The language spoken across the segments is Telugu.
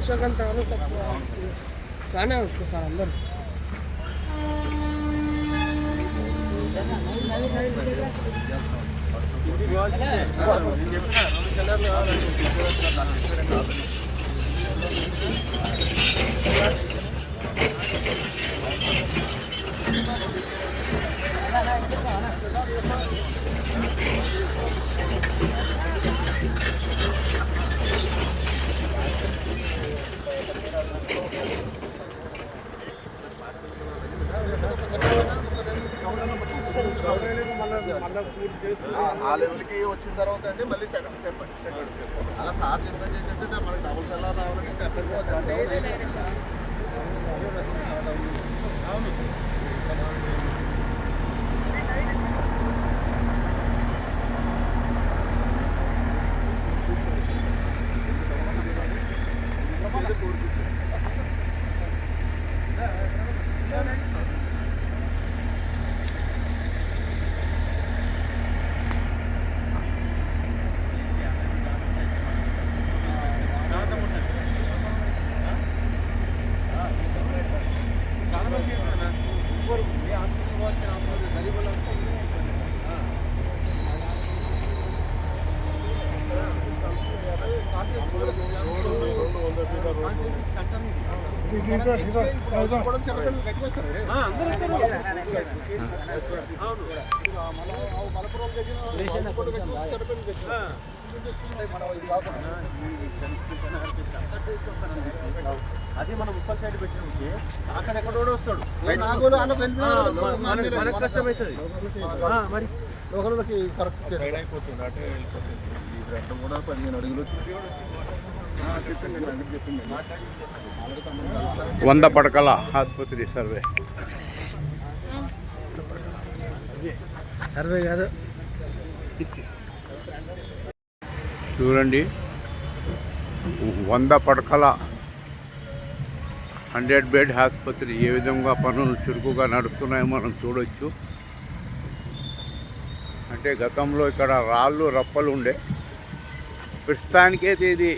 నిమిషకంత బాగానే వచ్చు సార్ అందరు ఆ లెవెల్కి వచ్చిన తర్వాత అంటే మళ్ళీ సెకండ్ స్టెప్ అలా సార్ చెప్పేది ఏంటంటే మనకి డబుల్ సెల్లా రావాలని స్టెప్ అది మనం ఉప్పల్ సైడ్ పెట్టినప్పుడు అక్కడెక్కడో వస్తాడు మనకు కష్టం అవుతుంది మరి లోకల్లోకి కరెక్ట్ సైడ్ అయిపోతుంది అటే వెళ్ళిపోతుంది ఈ రెండు కూడా 15 అడుగులు చెప్పింది 100 పడకల ఆసుపత్రి సర్వే కాదు చూడండి 100 పడకల 100 బెడ్ ఆసుపత్రి ఏ విధంగా పనులు చురుకుగా నడుస్తున్నాయో మనం చూడొచ్చు. అంటే గతంలో ఇక్కడ రాళ్ళు రప్పలు ఉండే, ప్రస్తుతానికైతే ఇది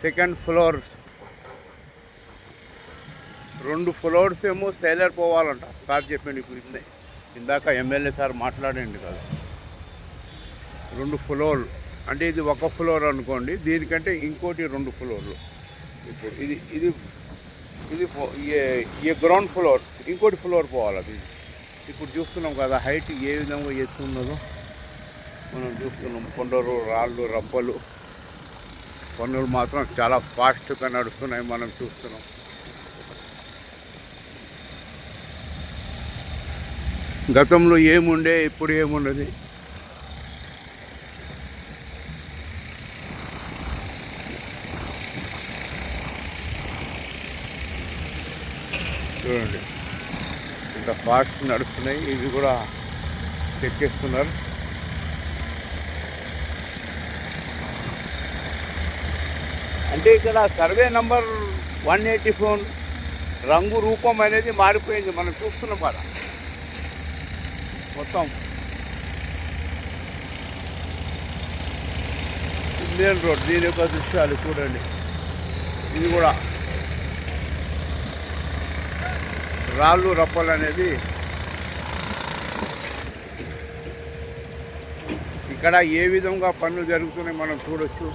సెకండ్ ఫ్లోర్, 2 ఫ్లోర్స్ ఏమో సేలర్ పోవాలంట సార్ చెప్పింది. ఇప్పుడు ఇందాక ఎమ్మెల్యే సార్ మాట్లాడండి కదా, 2 ఫ్లోర్లు అంటే ఇది 1 ఫ్లోర్ అనుకోండి, దీనికంటే ఇంకోటి 2 ఫ్లోర్లు. ఇప్పుడు ఇది ఇది ఇది ఈ గ్రౌండ్ ఫ్లోర్, ఇంకోటి ఫ్లోర్ పోవాలి. అది ఇప్పుడు చూస్తున్నాం కదా హైట్ ఏ విధంగా ఎత్తున్నదో మనం చూస్తున్నాం. కొండలు రాళ్ళు రప్పలు పనులు మాత్రం చాలా ఫాస్ట్గా నడుస్తున్నాయి మనం చూస్తున్నాం. గతంలో ఏముండే ఇప్పుడు ఏమున్నది చూడండి, ఇంత ఫాస్ట్ నడుస్తున్నాయి. ఇవి కూడా చెక్ చేస్తున్నారు. అంటే ఇక్కడ సర్వే నంబర్ 184 రంగు రూపం అనేది మారిపోయింది, మనం చూస్తున్నాం కదా. మొత్తం ఇండియన్ రోడ్, దీని యొక్క దృశ్యాలు చూడండి. ఇది కూడా రాళ్ళు రప్పలు అనేది ఇక్కడ ఏ విధంగా పనులు జరుగుతున్నాయి మనం చూడొచ్చు.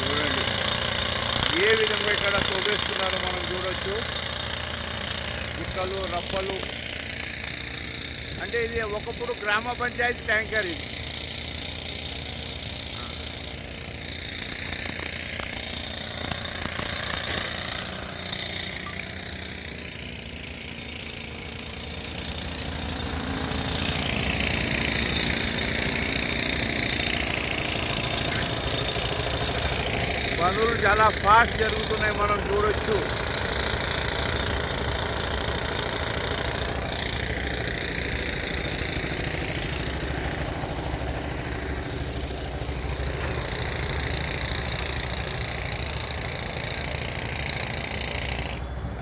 చూడండి ఏ విధంగా ఇక్కడ తోవేస్తున్నారో మనం చూడొచ్చు. గుట్టలు రప్పలు అంటే ఇది ఒకప్పుడు గ్రామ పంచాయతీ ట్యాంకర్ ఇది. పనులు చాలా ఫాస్ట్ జరుగుతున్నాయి మనం చూడొచ్చు.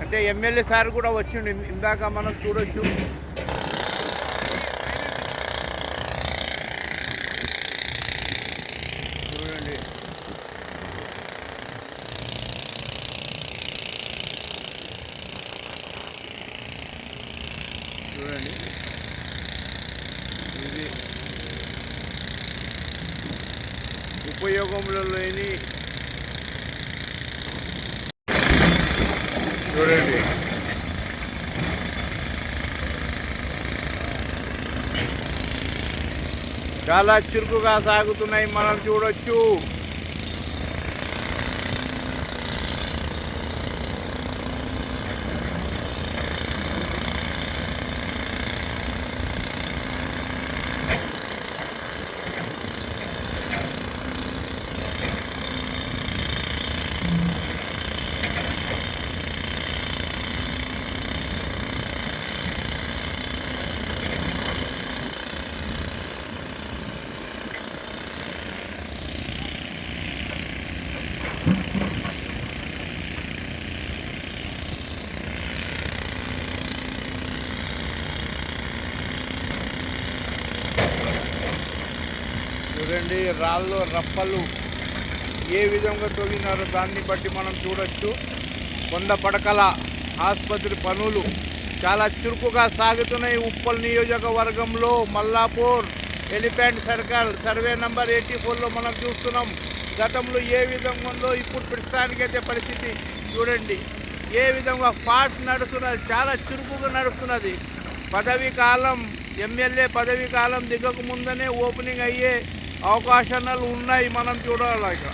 అంటే ఎమ్మెల్యే సార్ కూడా వచ్చిండు ఇందాక మనం చూడొచ్చు. గ్రామంలో లేని చూడండి చాలా చురుకుగా సాగుతున్నాయి, మనం చూడొచ్చు. చూడండి రాళ్ళు రప్పలు ఏ విధంగా తొలినారో దాన్ని బట్టి మనం చూడొచ్చు. 100 పడకల ఆసుపత్రి పనులు చాలా చురుకుగా సాగుతున్నాయి. ఉప్పల్ నియోజకవర్గంలో Mallapur elephant circle survey number 84లో మనం చూస్తున్నాం. గతంలో ఏ విధంగా ఉందో ఇప్పుడు ప్రస్తుతానికైతే పరిస్థితి చూడండి ఏ విధంగా ఫాస్ట్ నడుస్తున్నది, చాలా చురుకుగా నడుస్తున్నది. పదవీ కాలం ఎమ్మెల్యే పదవీ కాలం దిగక ముందనే ఓపెనింగ్ అయ్యే అవకాశాలు ఉన్నాయి, మనం చూడాలి. ఇక